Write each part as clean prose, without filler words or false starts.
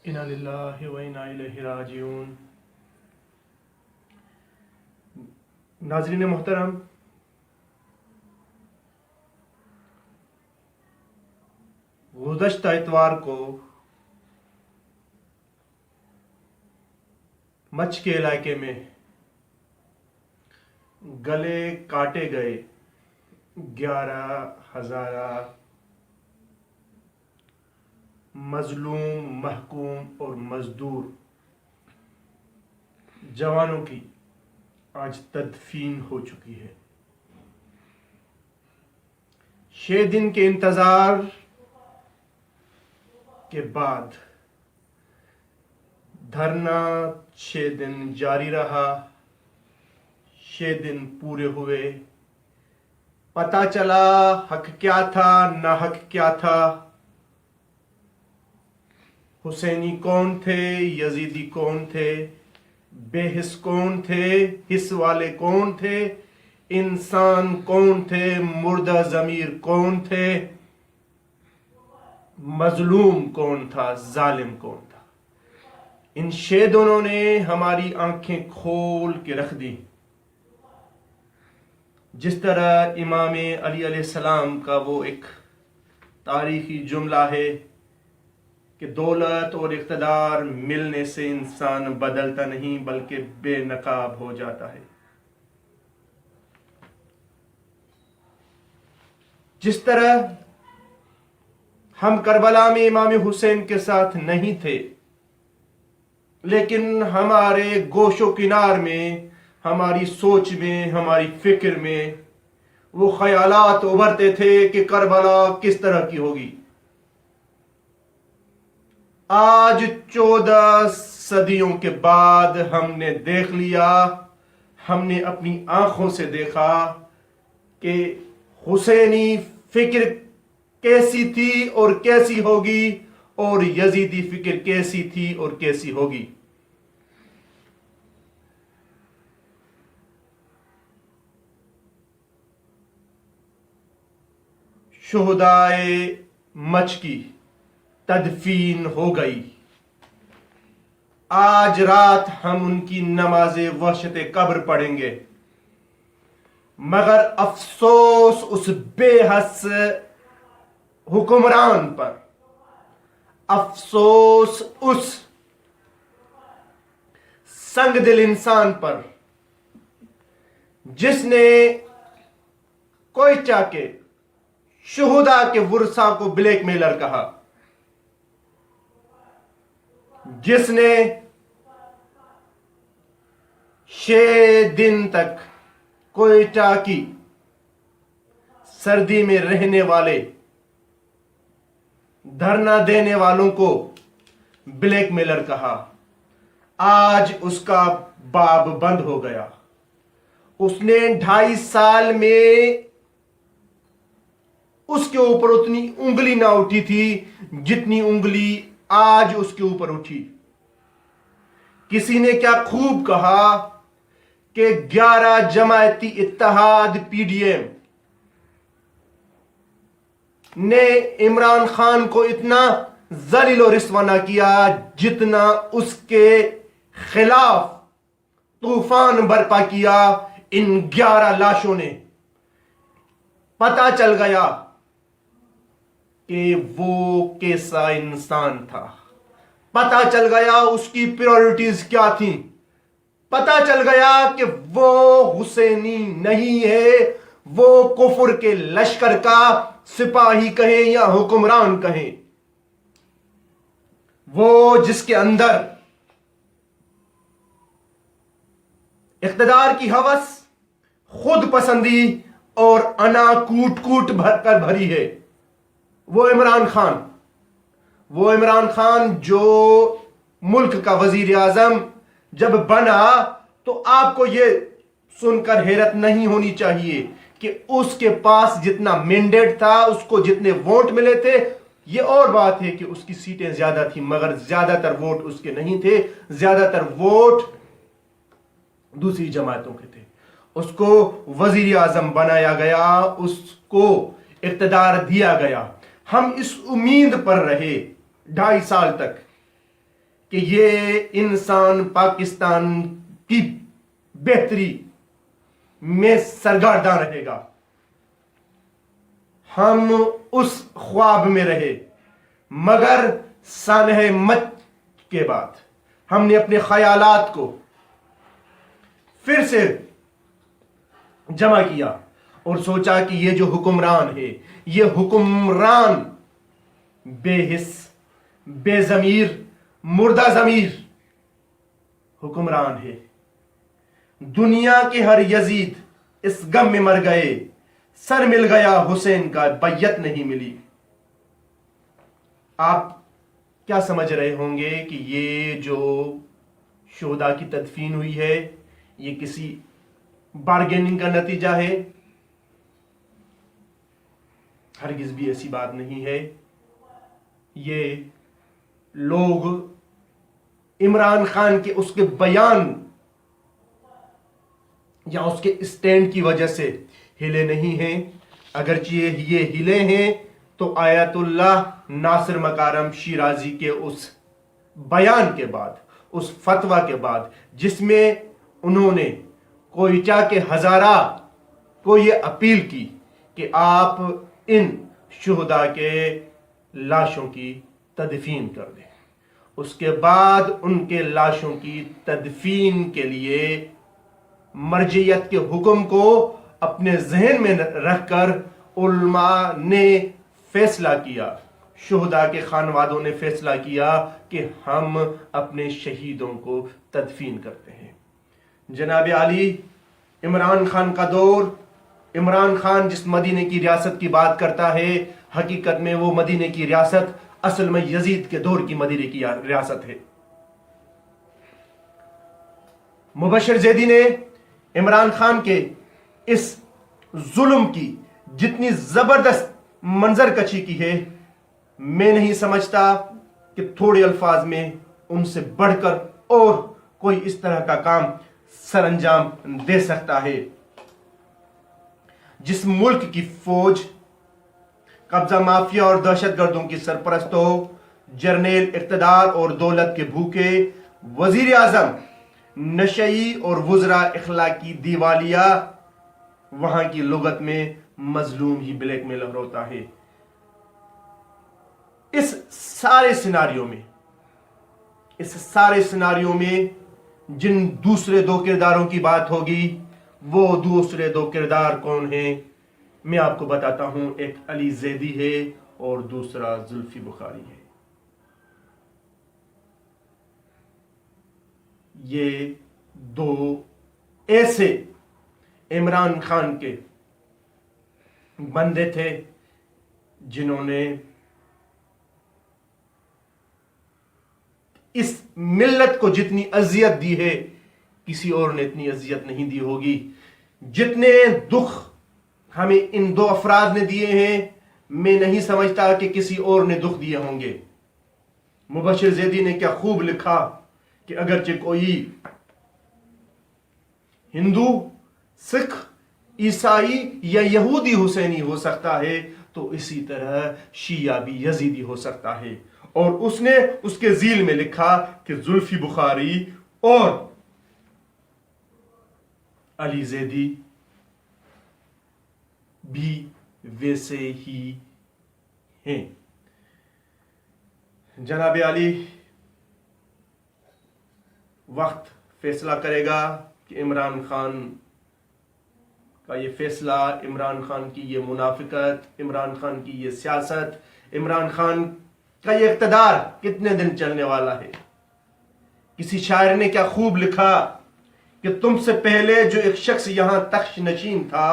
انا للہ و انا الیہ راجعون۔ ناظرین محترم، گزشتہ اتوار کو مچھ کے علاقے میں گلے کاٹے گئے 11,000 مظلوم، محکوم اور مزدور جوانوں کی آج تدفین ہو چکی ہے۔ 6 دن کے انتظار کے بعد دھرنا 6 دن جاری رہا۔ 6 دن پورے ہوئے، پتہ چلا حق کیا تھا، ناحق کیا تھا، حسینی کون تھے، یزیدی کون تھے، بے حس کون تھے، حس والے کون تھے، انسان کون تھے، مردہ ضمیر کون تھے، مظلوم کون تھا، ظالم کون تھا۔ ان 6 دنوں نے ہماری آنکھیں کھول کے رکھ دی۔ جس طرح امام علی علیہ السلام کا وہ ایک تاریخی جملہ ہے کہ دولت اور اقتدار ملنے سے انسان بدلتا نہیں بلکہ بے نقاب ہو جاتا ہے۔ جس طرح ہم کربلا میں امام حسین کے ساتھ نہیں تھے، لیکن ہمارے گوش و کنار میں، ہماری سوچ میں، ہماری فکر میں وہ خیالات ابھرتے تھے کہ کربلا کس طرح کی ہوگی۔ آج 14 صدیوں کے بعد ہم نے دیکھ لیا، ہم نے اپنی آنکھوں سے دیکھا کہ حسینی فکر کیسی تھی اور کیسی ہوگی، اور یزیدی فکر کیسی تھی اور کیسی ہوگی۔ شہدائے مچھ کی تدفین ہو گئی۔ آج رات ہم ان کی نماز وحشت قبر پڑھیں گے، مگر افسوس اس بے حس حکمران پر، افسوس اس سنگ دل انسان پر جس نے کوئچہ کے شہداء کے ورثاء کو بلیک میلر کہا، جس نے 6 دن تک کوئٹہ کی سردی میں رہنے والے دھرنا دینے والوں کو بلیک میلر کہا۔ آج اس کا باب بند ہو گیا۔ اس نے 2.5 سال میں اس کے اوپر اتنی انگلی نہ اٹھی تھی جتنی انگلی آج اس کے اوپر اٹھی۔ کسی نے کیا خوب کہا کہ 11 جماعتی اتحاد PDM نے عمران خان کو اتنا ذلیل و رسوا نہ کیا جتنا اس کے خلاف طوفان برپا کیا ان 11 لاشوں نے۔ پتہ چل گیا کہ وہ کیسا انسان تھا، پتہ چل گیا اس کی پریورٹیز کیا تھیں، پتہ چل گیا کہ وہ حسینی نہیں ہے، وہ کفر کے لشکر کا سپاہی کہیں یا حکمران کہیں، وہ جس کے اندر اقتدار کی ہوس، خود پسندی اور انا کوٹ کوٹ بھر کر بھری ہے، وہ عمران خان۔ وہ عمران خان جو ملک کا وزیر اعظم جب بنا تو آپ کو یہ سن کر حیرت نہیں ہونی چاہیے کہ اس کے پاس جتنا مینڈیٹ تھا، اس کو جتنے ووٹ ملے تھے، یہ اور بات ہے کہ اس کی سیٹیں زیادہ تھیں مگر زیادہ تر ووٹ اس کے نہیں تھے، زیادہ تر ووٹ دوسری جماعتوں کے تھے۔ اس کو وزیر اعظم بنایا گیا، اس کو اقتدار دیا گیا۔ ہم اس امید پر رہے 2.5 سال تک کہ یہ انسان پاکستان کی بہتری میں سرگرداں رہے گا. ہم اس خواب میں رہے، مگر سانحہ مت کے بعد ہم نے اپنے خیالات کو پھر سے جمع کیا اور سوچا کہ یہ جو حکمران ہے، یہ حکمران بے حس، بے ضمیر، مردہ ضمیر حکمران ہے. دنیا کے ہر یزید اس غم میں مر گئے، سر مل گیا حسین کا، بیعت نہیں ملی. آپ کیا سمجھ رہے ہوں گے کہ یہ جو شہداء کی تدفین ہوئی ہے، یہ کسی بارگیننگ کا نتیجہ ہے؟ ہرگز بھی ایسی بات نہیں ہے. یہ لوگ عمران خان کے اس کے بیان یا اس کے اسٹینڈ کی وجہ سے ہلے نہیں ہیں. اگرچہ یہ ہلے ہیں تو آیت اللہ ناصر مکارم شیرازی کے اس بیان کے بعد، اس فتویٰ کے بعد، جس میں انہوں نے کوئٹہ کے ہزارہ کو یہ اپیل کی کہ آپ ان شہداء کے لاشوں کی تدفین کر دیں. اس کے بعد ان کے لاشوں کی تدفین کے لیے مرجعیت کے حکم کو اپنے ذہن میں رکھ کر علماء نے فیصلہ کیا، شہداء کے خانوادوں نے فیصلہ کیا کہ ہم اپنے شہیدوں کو تدفین کرتے ہیں. جناب عالی، عمران خان کا دور، عمران خان جس مدینے کی ریاست کی بات کرتا ہے، حقیقت میں وہ مدینے کی ریاست اصل میں یزید کے دور کی مدینے کی ریاست ہے. مبشر زیدی نے عمران خان کے اس ظلم کی جتنی زبردست منظر کشی کی ہے، میں نہیں سمجھتا کہ تھوڑے الفاظ میں ان سے بڑھ کر اور کوئی اس طرح کا کام سر انجام دے سکتا ہے. جس ملک کی فوج قبضہ مافیا اور دہشت گردوں کی سرپرست ہو، جرنیل اقتدار اور دولت کے بھوکے، وزیر اعظم نشئی اور وزراء اخلاقی دیوالیہ، وہاں کی لغت میں مظلوم ہی بلیک میلر ہوتا ہے. اس سارے سیناریوں میں جن دوسرے دو کرداروں کی بات ہوگی، وہ دوسرے دو کردار کون ہیں؟ میں آپ کو بتاتا ہوں. ایک علی زیدی ہے اور دوسرا زلفی بخاری ہے. یہ دو ایسے عمران خان کے بندے تھے جنہوں نے اس ملت کو جتنی اذیت دی ہے، کسی اور نے اتنی اذیت نہیں دی ہوگی. جتنے دکھ ہمیں ان دو افراد نے دیے ہیں، میں نہیں سمجھتا کہ کسی اور نے دکھ دیے ہوں گے. مبشر زیدی نے کیا خوب لکھا کہ اگرچہ کوئی ہندو، سکھ، عیسائی یا یہودی حسینی ہو سکتا ہے، تو اسی طرح شیعہ بھی یزیدی ہو سکتا ہے. اور اس نے اس کے ذیل میں لکھا کہ زلفی بخاری اور علی زیدی بھی ویسے ہی ہیں. جناب علی، وقت فیصلہ کرے گا کہ عمران خان کا یہ فیصلہ، عمران خان کی یہ منافقت، عمران خان کی یہ سیاست، عمران خان کا یہ اقتدار کتنے دن چلنے والا ہے. کسی شاعر نے کیا خوب لکھا کہ تم سے پہلے جو ایک شخص یہاں تخت نشین تھا،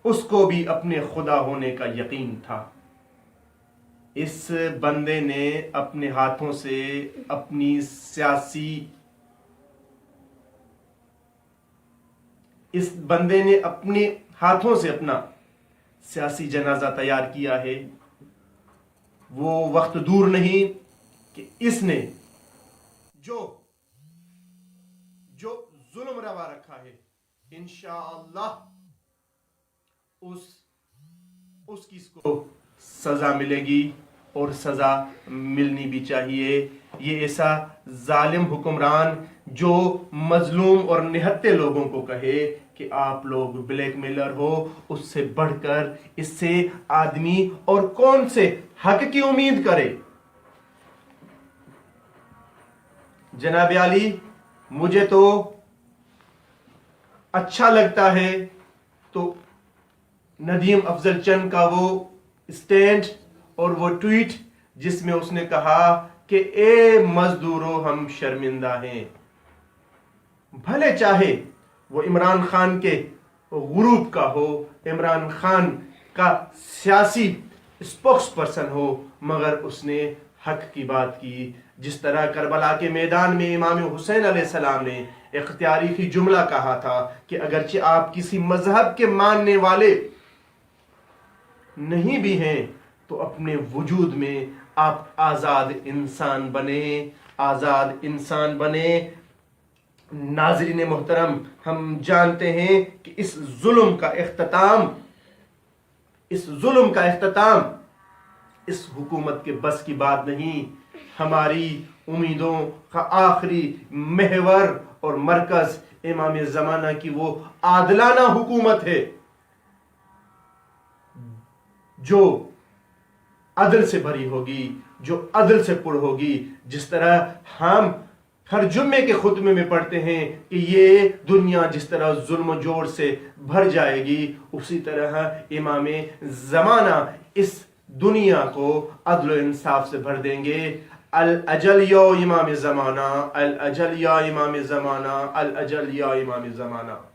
اس کو بھی اپنے خدا ہونے کا یقین تھا. اس بندے نے اپنے ہاتھوں سے اپنی اپنا سیاسی جنازہ تیار کیا ہے. وہ وقت دور نہیں کہ اس نے جو ظلم روا رکھا ہے، انشاءاللہ اس کی کو سزا ملے گی. اور سزا ملنی بھی چاہیے۔ یہ ایسا ظالم حکمران جو مظلوم اور نہتے لوگوں کو کہے کہ آپ لوگ بلیک میلر ہو، اس سے بڑھ کر اس سے آدمی اور کون سے حق کی امید کرے؟ جناب علی، مجھے تو اچھا لگتا ہے تو ندیم افضل چند کا وہ اسٹینڈ اور وہ ٹویٹ جس میں اس نے کہا کہ اے مزدوروں ہم شرمندہ ہیں۔ بھلے چاہے وہ عمران خان کے غروب کا ہو، عمران خان کا سیاسی اسپوکس پرسن ہو، مگر اس نے حق کی بات کی۔ جس طرح کربلا کے میدان میں امام حسین علیہ السلام نے ایک تاریخی جملہ کہا تھا کہ اگرچہ آپ کسی مذہب کے ماننے والے نہیں بھی ہیں تو اپنے وجود میں آپ آزاد انسان بنے، آزاد انسان بنے۔ ناظرین محترم، ہم جانتے ہیں کہ اس ظلم کا اختتام اس حکومت کے بس کی بات نہیں۔ ہماری امیدوں کا آخری محور اور مرکز امام زمانہ کی وہ عادلانہ حکومت ہے جو عدل سے بھری ہوگی، جو عدل سے پر ہوگی۔ جس طرح ہم ہر جمعے کے خطبے میں پڑھتے ہیں کہ یہ دنیا جس طرح ظلم و جور سے بھر جائے گی، اسی طرح امام زمانہ اس دنیا کو عدل و انصاف سے بھر دیں گے۔ الاجل یا امام زمانہ، الاجل یا امام زمانہ، الاجل یا امام زمانہ۔